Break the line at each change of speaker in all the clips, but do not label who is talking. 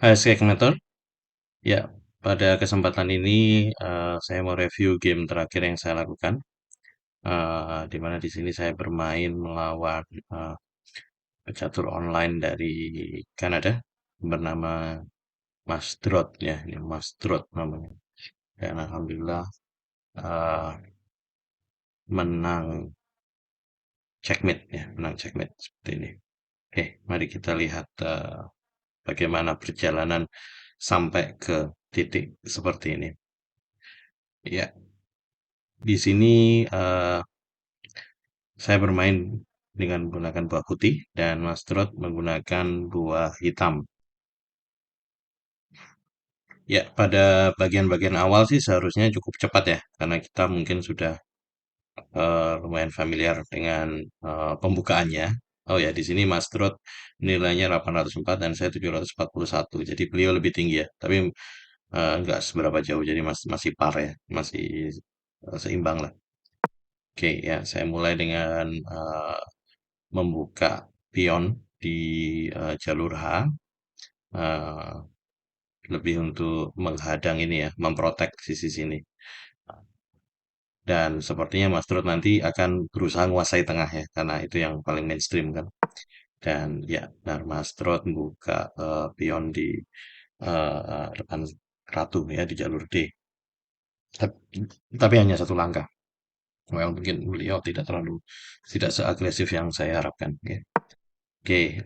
Hai Skegnator, ya pada kesempatan ini saya mau review game terakhir yang saya lakukan, di mana di sini saya bermain melawan pecatur online dari Kanada bernama Mas Drot ya, ini Mas Drot namanya. Dan alhamdulillah eh, menang checkmate ya, menang checkmate seperti ini. Oke, mari kita lihat bagaimana perjalanan sampai ke titik seperti ini. Ya, di sini saya bermain dengan menggunakan buah putih dan Mas Trot menggunakan buah hitam. Ya, pada bagian-bagian awal sih seharusnya cukup cepat ya, karena kita mungkin sudah lumayan familiar dengan pembukaannya. Oh ya, di sini Mas Trot nilainya 804 dan saya 741. Jadi beliau lebih tinggi ya, tapi nggak seberapa jauh. Jadi masih par ya, masih seimbang lah. Oke, ya saya mulai dengan membuka pion di jalur H, eh, lebih untuk menghadang ini ya, memprotek sisi sini. Dan sepertinya Mas Trud nanti akan berusaha menguasai tengah ya, karena itu yang paling mainstream kan. Dan ya, benar Mas Trud buka pion di depan ratu ya di jalur D. Tapi hanya satu langkah. Well, mungkin beliau tidak seagresif yang saya harapkan. Oke, Oke,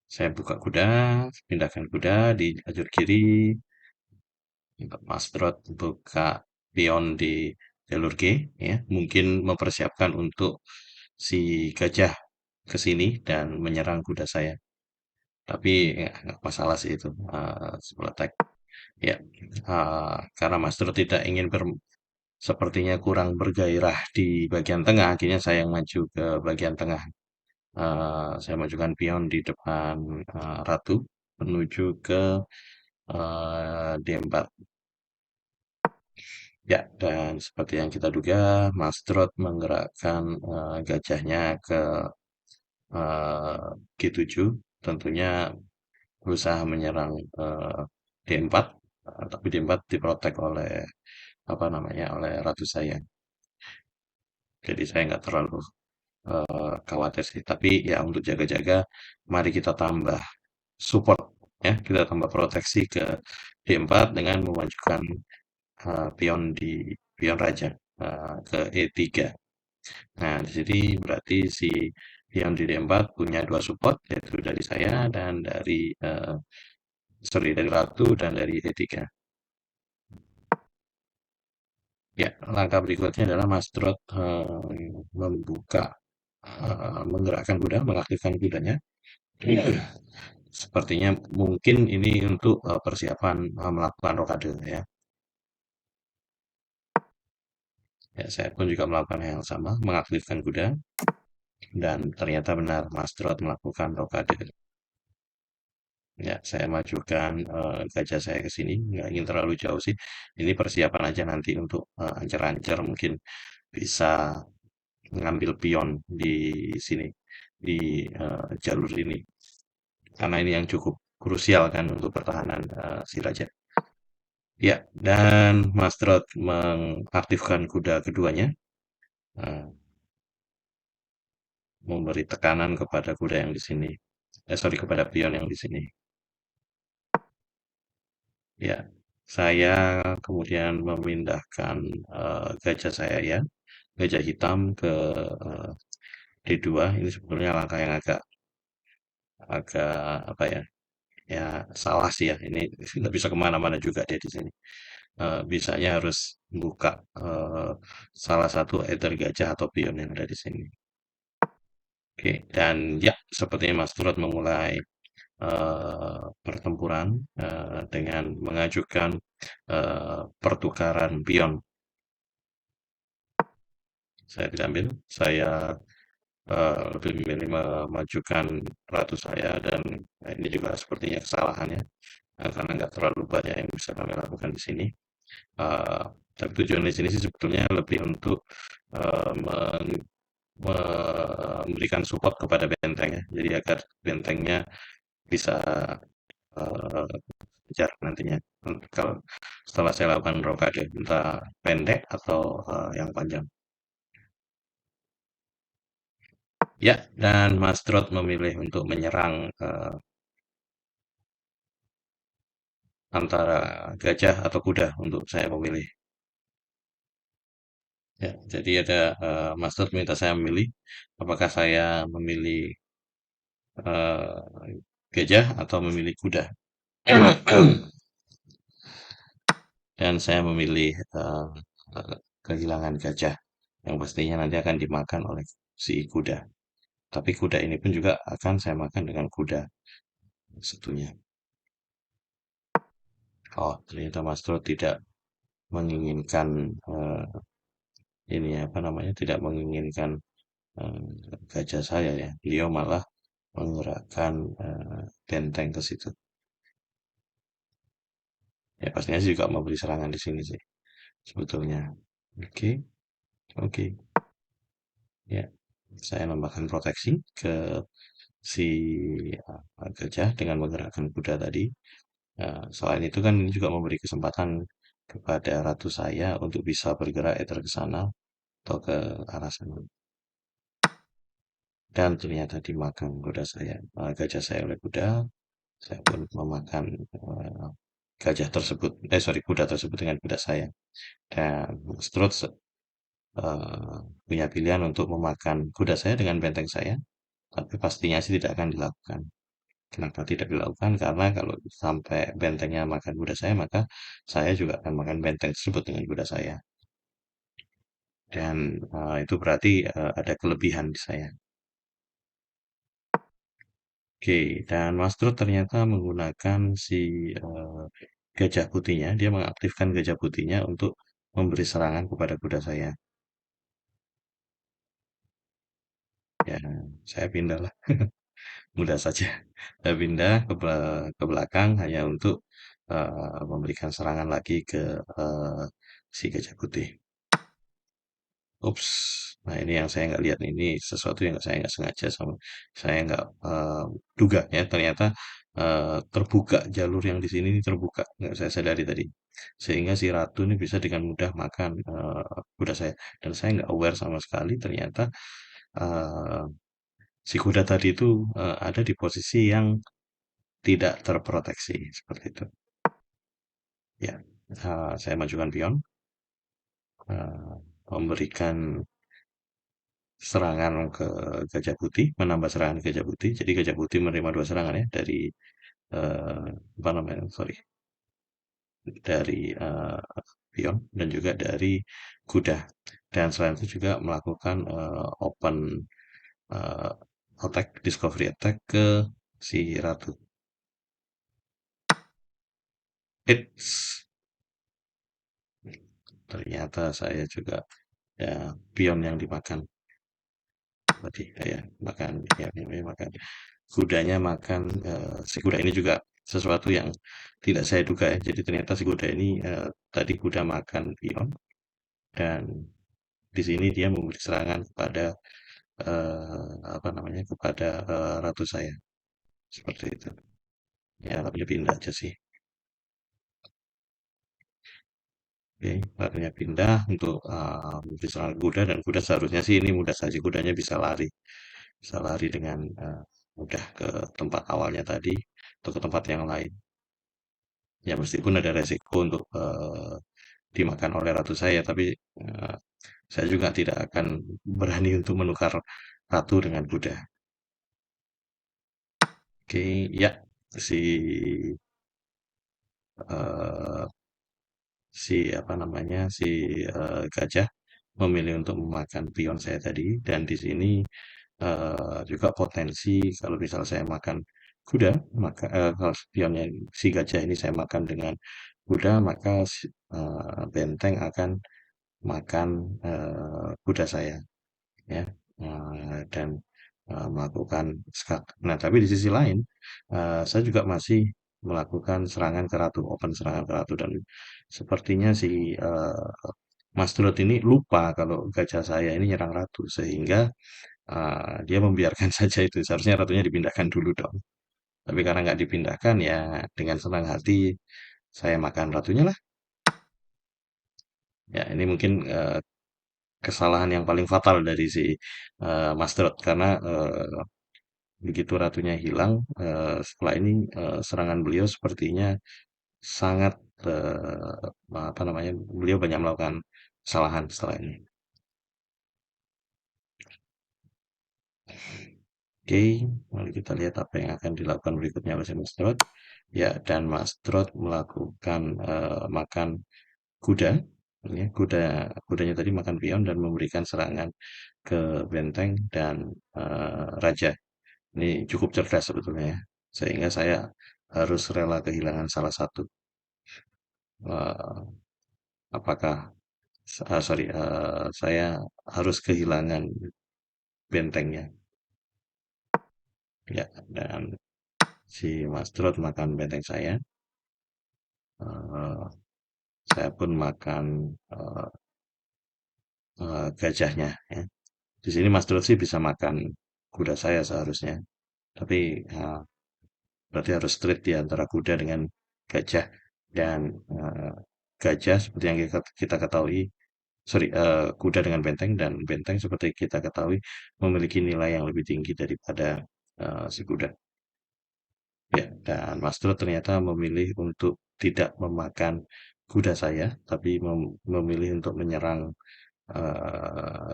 saya buka kuda, pindahkan kuda di lajur kiri, Mas Trot buka pion di jalur G, ya, mungkin mempersiapkan untuk si gajah ke sini dan menyerang kuda saya. Tapi ya, nggak masalah sih itu, sebelah tag. Ya, karena Mas Trot tidak ingin sepertinya kurang bergairah di bagian tengah, akhirnya saya yang maju ke bagian tengah. Saya majukan pion di depan ratu menuju ke D4. Ya, dan seperti yang kita duga, Mas Trot menggerakkan gajahnya ke G7, tentunya berusaha menyerang D4, tapi D4 diprotek oleh apa namanya, oleh ratu saya. Jadi saya nggak terlalu khawatir sih. Tapi ya untuk jaga-jaga, mari kita tambah support ya, kita tambah proteksi ke D4 dengan memajukan pion raja ke E3. Nah, di sini berarti si pion di D4 punya dua support, yaitu dari saya dan dari ratu dan dari E3. Ya, langkah berikutnya adalah Mas Trot menggerakkan kuda, mengaktifkan kudanya. Sepertinya mungkin ini untuk persiapan melakukan rokade ya. Ya, saya pun juga melakukan hal yang sama, mengaktifkan kuda, dan ternyata benar Mas Trot melakukan rokade. Ya, saya majukan gajah saya ke sini, nggak ingin terlalu jauh sih. Ini persiapan aja nanti untuk ancar-ancar mungkin bisa mengambil pion di sini, di jalur ini. Karena ini yang cukup krusial kan untuk pertahanan si raja. Ya, dan Mas Trot mengaktifkan kuda keduanya, eh, memberi tekanan kepada kuda yang di sini. Sorry, kepada pion yang di sini. Ya, saya kemudian memindahkan gajah saya ya, gajah hitam ke eh, D2. Ini sebetulnya langkah yang agak agak apa ya? Ya salah sih ya. Ini nggak bisa kemana-mana juga dia di sini. Bisanya harus buka salah satu either gajah atau pion yang ada di sini. Oke, dan ya sepertinya Mas Turut memulai pertempuran dengan mengajukan pertukaran pion. Saya tidak ambil, saya lebih memilih memajukan ratu saya dan ini juga sepertinya kesalahannya karena nggak terlalu banyak yang bisa kami lakukan di sini. Eh, tapi tujuan di sini sih sebetulnya lebih untuk memberikan support kepada benteng ya. Jadi agar bentengnya bisa eh, kejar nantinya. Kalau setelah saya lakukan rokade, entah pendek atau yang panjang. Ya, dan Mas Trot memilih untuk menyerang antara gajah atau kuda untuk saya memilih. Ya, jadi ada Mas Trot minta saya memilih apakah saya memilih gajah atau memilih kuda. Dan saya memilih kehilangan gajah yang pastinya nanti akan dimakan oleh si kuda. Tapi kuda ini pun juga akan saya makan dengan kuda satunya. Oh, ternyata Mas Trot tidak menginginkan ini apa namanya, tidak menginginkan eh, gajah saya ya. Beliau malah menggerakkan benteng ke situ. Ya pastinya sih juga memberi serangan di sini sih sebetulnya. Oke, oke. Ya, saya nambahkan proteksi ke si gajah dengan menggerakkan kuda tadi. Selain itu kan ini juga memberi kesempatan kepada ratu saya untuk bisa bergerak either ke sana atau ke arah sana. Dan ternyata dimakan kuda saya, gajah saya oleh kuda. Saya pun memakan gajah tersebut, sorry, kuda tersebut dengan kuda saya. Dan Strauss punya pilihan untuk memakan kuda saya dengan benteng saya, tapi pastinya sih tidak akan dilakukan. Kenapa tidak dilakukan? Karena kalau sampai bentengnya makan kuda saya, maka saya juga akan makan benteng tersebut dengan kuda saya. Dan itu berarti ada kelebihan di saya. Oke, dan Mas Trud ternyata menggunakan si gajah putihnya, dia mengaktifkan gajah putihnya untuk memberi serangan kepada kuda saya. Ya, saya pindah lah, mudah saja. Saya pindah ke belakang hanya untuk memberikan serangan lagi ke si gajah putih. Ups, nah ini yang saya nggak lihat nih. Ini sesuatu yang saya nggak sengaja sama saya nggak duga ya ternyata terbuka jalur yang di sini ini terbuka nggak saya sadari tadi sehingga si ratu ini bisa dengan mudah makan kuda saya dan saya nggak aware sama sekali ternyata eh, si kuda tadi itu ada di posisi yang tidak terproteksi seperti itu ya. Saya majukan pion, eh, memberikan serangan ke Gajah Putih, menambah serangan Gajah Putih. Jadi Gajah Putih menerima dua serangan ya dari apa namanya? Sorry, dari pion dan juga dari kuda. Dan selain itu juga melakukan open eh, attack, discovery attack ke si ratu. It's ternyata saya juga ya pion yang dimakan tadi ya makan ya makan kudanya makan si kuda ini juga sesuatu yang tidak saya duga ya. Jadi ternyata si kuda ini tadi kuda makan pion dan di sini dia memberi serangan kepada apa namanya kepada ratu saya seperti itu. Ya ratunya pindah aja sih. Oke, ratunya pindah untuk memberi serangan kuda dan kuda seharusnya sih ini mudah saja kudanya bisa lari dengan mudah ke tempat awalnya tadi atau ke tempat yang lain. Ya meskipun ada resiko untuk dimakan oleh ratu saya, tapi eh, saya juga tidak akan berani untuk menukar ratu dengan kuda. Oke, ya si eh, si apa namanya si gajah memilih untuk memakan pion saya tadi dan di sini juga potensi kalau misal saya makan kuda maka kalau spionnya si gajah ini saya makan dengan kuda maka benteng akan makan kuda saya ya dan melakukan skak. Nah tapi di sisi lain saya juga masih melakukan serangan ke ratu, open serangan ke ratu dan sepertinya si Mas Trot ini lupa kalau gajah saya ini nyerang ratu sehingga dia membiarkan saja itu. Seharusnya ratunya dipindahkan dulu dong. Tapi karena nggak dipindahkan ya dengan senang hati saya makan ratunya lah. Ya ini mungkin kesalahan yang paling fatal dari si Mas Trot karena begitu ratunya hilang setelah ini serangan beliau sepertinya sangat apa namanya beliau banyak melakukan kesalahan setelah ini. Oke, mari kita lihat apa yang akan dilakukan berikutnya oleh si Mas Trot. Ya, dan Mas Trot melakukan makan kuda. Ya, kudanya tadi makan pion dan memberikan serangan ke benteng dan raja. Ini cukup cerdas sebetulnya ya. Sehingga saya harus rela kehilangan salah satu. Eh, apakah, sorry, saya harus kehilangan bentengnya. Ya, dan si Mas Trot makan benteng saya. Eh, saya pun makan eh, gajahnya. Ya. Di sini Mas Trot sih bisa makan kuda saya seharusnya. Tapi berarti harus trade di antara kuda dengan gajah dan gajah seperti yang kita ketahui, sorry, kuda dengan benteng dan benteng seperti kita ketahui memiliki nilai yang lebih tinggi daripada si kuda. Ya, dan Mas Trot ternyata memilih untuk tidak memakan kuda saya, tapi memilih untuk menyerang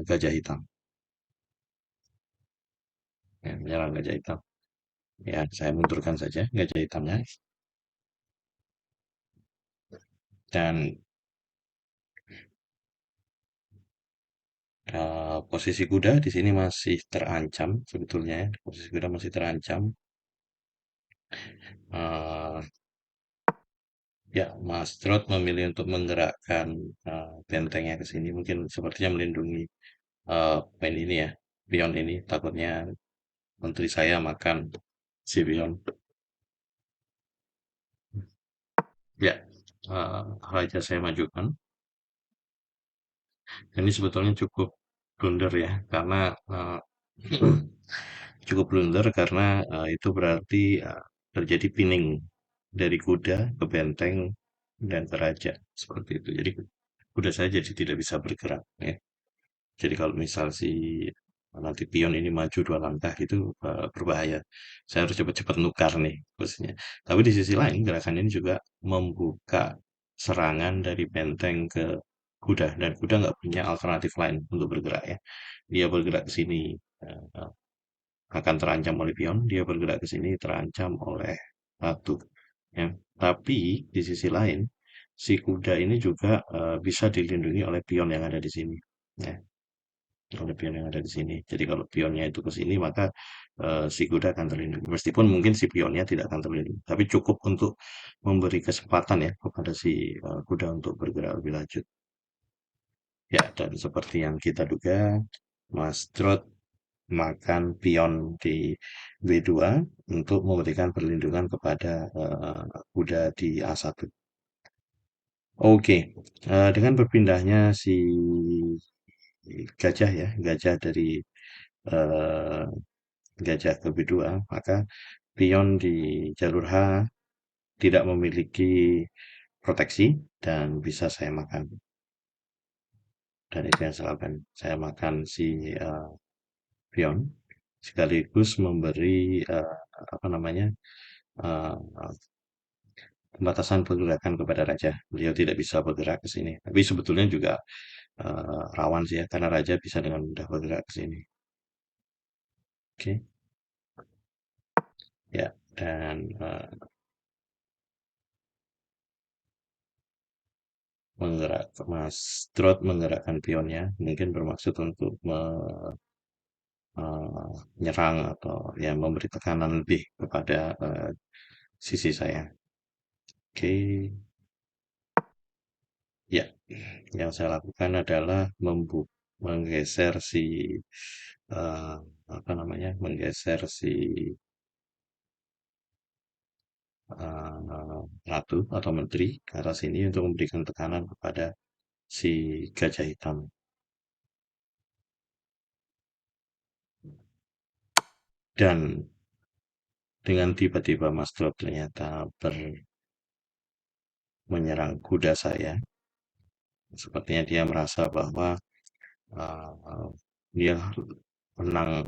gajah hitam. Ya, menyerang gajah hitam. Ya, saya munturkan saja gajah hitamnya dan posisi kuda di sini masih terancam sebetulnya ya. Posisi kuda masih terancam. Eh, ya, Mas Trot memilih untuk menggerakkan bentengnya ke sini. Mungkin sepertinya melindungi pemain ini ya, pion ini. Takutnya menteri saya makan si pion. Ya, raja saya majukan. Ini sebetulnya cukup blunder ya, karena cukup blunder karena itu berarti terjadi pinning dari kuda ke benteng dan ke raja seperti itu. Jadi kuda saya jadi tidak bisa bergerak ya. Jadi kalau misal si nanti pion ini maju 2 langkah itu berbahaya. Saya harus cepat-cepat nukar nih posisinya. Tapi di sisi lain gerakan ini juga membuka serangan dari benteng ke kuda dan kuda nggak punya alternatif lain untuk bergerak ya. Dia bergerak ke sini eh, akan terancam oleh pion, dia bergerak ke sini terancam oleh ratu. Ya. Tapi di sisi lain, si kuda ini juga bisa dilindungi oleh pion yang ada di sini. Ya, oleh pion yang ada di sini. Jadi kalau pionnya itu ke sini, maka si kuda akan terlindungi. Meskipun mungkin si pionnya tidak akan terlindungi, tapi cukup untuk memberi kesempatan ya kepada si kuda untuk bergerak lebih lanjut. Ya, dan seperti yang kita duga, Mas Trot makan pion di B2 untuk memberikan perlindungan kepada kuda di A1. Oke, dengan berpindahnya si gajah ya, gajah dari eh, gajah ke B2, maka pion di jalur H tidak memiliki proteksi dan bisa saya makan. Dan itu yang saya lakukan. Saya makan si pion sekaligus memberi apa namanya eh, pembatasan pergerakan kepada raja. Beliau tidak bisa bergerak ke sini. Tapi sebetulnya juga rawan sih ya, karena raja bisa dengan mudah bergerak ke sini. Oke, ya. Dan Mas Trot menggerakkan pionnya, mungkin bermaksud untuk menyerang atau ya memberi tekanan lebih kepada sisi saya. Oke, ya. Yang saya lakukan adalah menggeser si eh, apa namanya, menggeser si ratu atau menteri ke arah sini untuk memberikan tekanan kepada si gajah hitam. Dan dengan tiba-tiba Mas Drop ternyata menyerang kuda saya. Sepertinya dia merasa bahwa uh, dia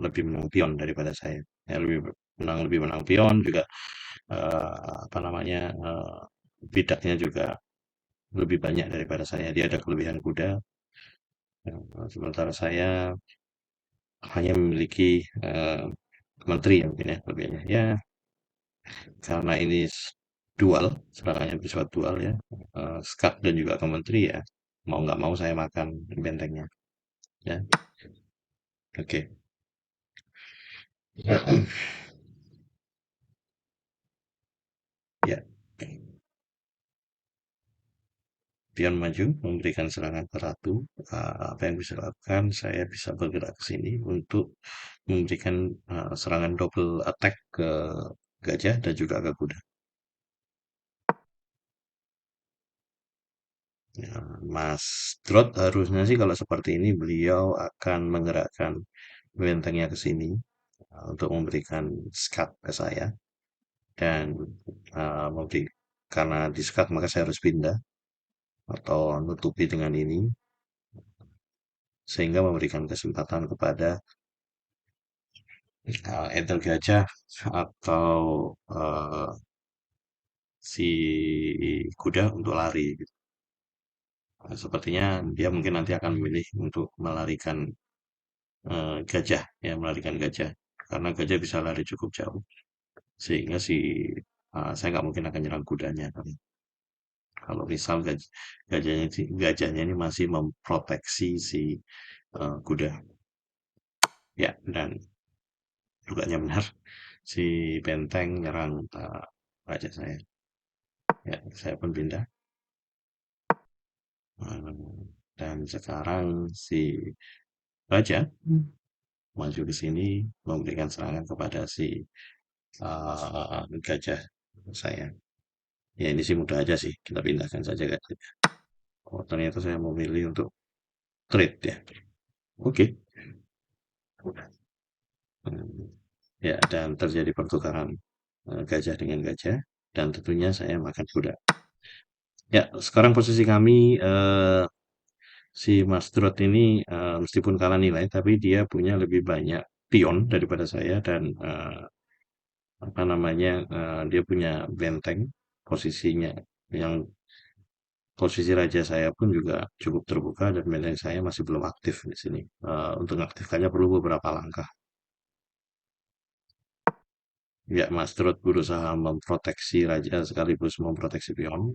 lebih menang pion daripada saya. Ya, lebih menang pion juga, apa namanya, bidaknya juga lebih banyak daripada saya. Dia ada kelebihan kuda, sementara saya hanya memiliki menteri ya mungkin ya kelebihannya. Ya, karena ini dual, serangannya bersifat dual ya, skat dan juga ke menteri ya, mau nggak mau saya makan bentengnya. Ya, oke. Ya, pion maju memberikan serangan ke ratu. Apa yang bisa lakukan? Saya bisa bergerak ke sini untuk memberikan serangan double attack ke gajah dan juga ke kuda. Ya, Mas Trot harusnya sih kalau seperti ini beliau akan menggerakkan bentengnya ke sini untuk memberikan skat ke saya dan memberi karena di skat maka saya harus pindah atau nutupi dengan ini sehingga memberikan kesempatan kepada Ethel Gajah atau si kuda untuk lari gitu. Sepertinya dia mungkin nanti akan memilih untuk melarikan gajah, ya melarikan gajah. Karena gajah bisa lari cukup jauh, sehingga saya nggak mungkin akan nyerang kudanya. Kan. Kalau misal gajahnya ini masih memproteksi si kuda, ya dan dugaannya benar, si benteng nyerang raja saya. Ya, saya pun pindah. Dan sekarang si raja maju ke sini memberikan serangan kepada si gajah saya. Ya ini sih mudah aja sih, kita pindahkan saja gajah. Oh ternyata saya memilih untuk trade ya. Oke. Hmm, ya dan terjadi pertukaran gajah dengan gajah dan tentunya saya makan kuda. Ya sekarang posisi kami si Mas Drot ini meskipun kalah nilai tapi dia punya lebih banyak pion daripada saya dan apa namanya dia punya benteng posisinya yang posisi raja saya pun juga cukup terbuka dan benteng saya masih belum aktif di sini. Untuk mengaktifkannya perlu beberapa langkah. Ya, Mas Trot berusaha memproteksi raja sekaligus memproteksi pion.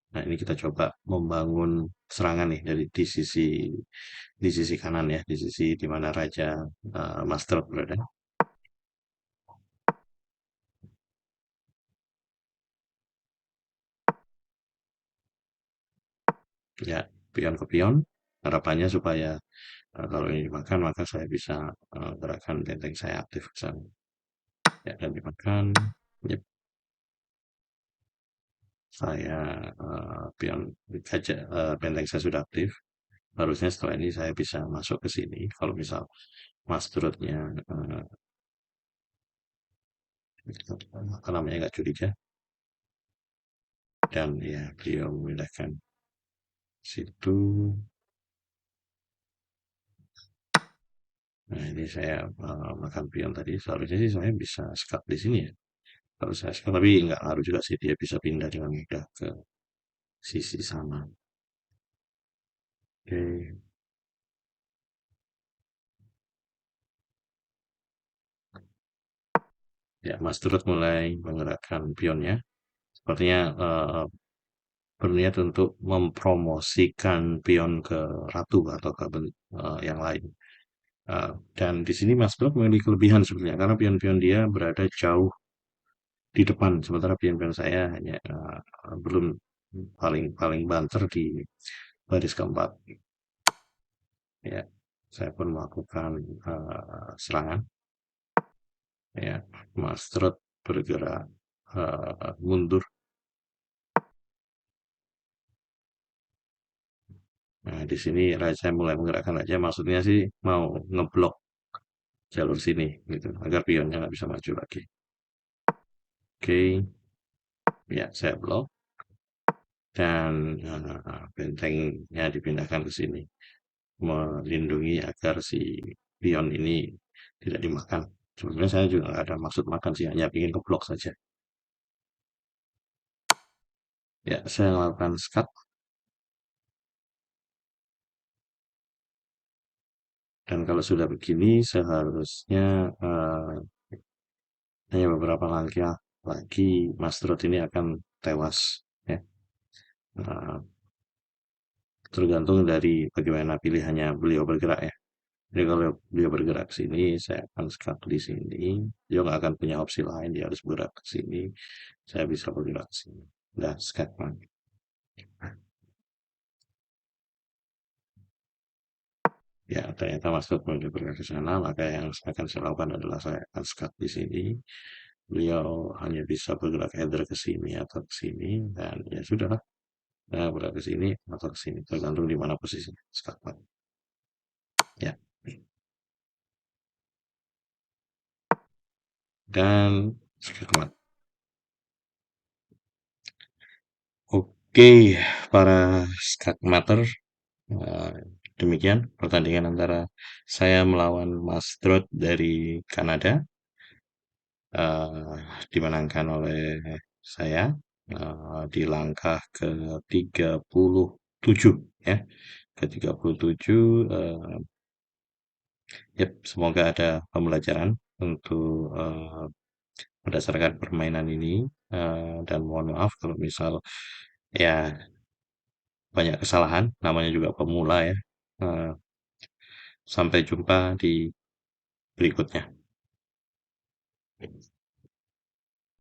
Nah, ini kita coba membangun serangan nih dari di sisi kanan ya, di sisi di mana raja Mas Trot berada. Ya, pion ke pion. Harapannya supaya kalau ini dimakan maka saya bisa gerakan benteng saya aktif ke sana. Ya, dan dimakan. Yep, saya pion gajah benteng saya sudah aktif. Harusnya setelah ini saya bisa masuk ke sini. Kalau misal Mas Turutnya apa namanya nggak curiga dan ya beliau memindahkan situ. Nah ini saya makan pion tadi. Seharusnya sih saya bisa skat di sini ya. Kalau saya skat tapi nggak ngaruh juga sih dia bisa pindah dengan mudah ke sisi sana. Oke, ya Mas Turut mulai menggerakkan pionnya. Sepertinya berniat untuk mempromosikan pion ke ratu atau ke yang lain. Dan di sini Mas Bro memiliki kelebihan sebenarnya karena pion-pion dia berada jauh di depan, sementara pion-pion saya hanya belum paling paling banter di baris keempat. Ya, saya pun melakukan serangan. Ya, Mas Trot bergerak mundur. Nah, di sini saya mulai menggerakkan aja, maksudnya sih mau ngeblok jalur sini, gitu, agar pionnya nggak bisa maju lagi. Oke, ya saya blok dan bentengnya dipindahkan ke sini, melindungi agar si pion ini tidak dimakan. Sebenarnya saya juga nggak ada maksud makan sih, hanya ingin ngeblok saja. Ya, saya lakukan skat dan kalau sudah begini seharusnya hanya beberapa langkah lagi Mas Trot ini akan tewas. Ya. Nah, tergantung dari bagaimana pilihannya beliau bergerak ya. Jadi kalau beliau bergerak ke sini, saya akan skat di sini. Dia nggak akan punya opsi lain, dia harus bergerak ke sini. Saya bisa bergerak ke sini. Udah skat man. Ya, ternyata Mas Trot mau bergerak ke sana, maka yang akan saya lakukan adalah saya akan skat di sini. Beliau hanya bisa bergerak either ke sini atau ke sini, dan ya sudah. Nah, bergerak ke sini atau ke sini, tergantung di mana posisinya. Skat man. Ya, dan skat man. Oke, para skakmater, eh, demikian pertandingan antara saya melawan Mas Drot dari Kanada, eh, dimenangkan oleh saya di langkah ke-37 ya. Ke-37, yep, semoga ada pembelajaran untuk berdasarkan permainan ini, dan mohon maaf kalau misal ya banyak kesalahan, namanya juga pemula ya. Eh, Sampai jumpa di berikutnya.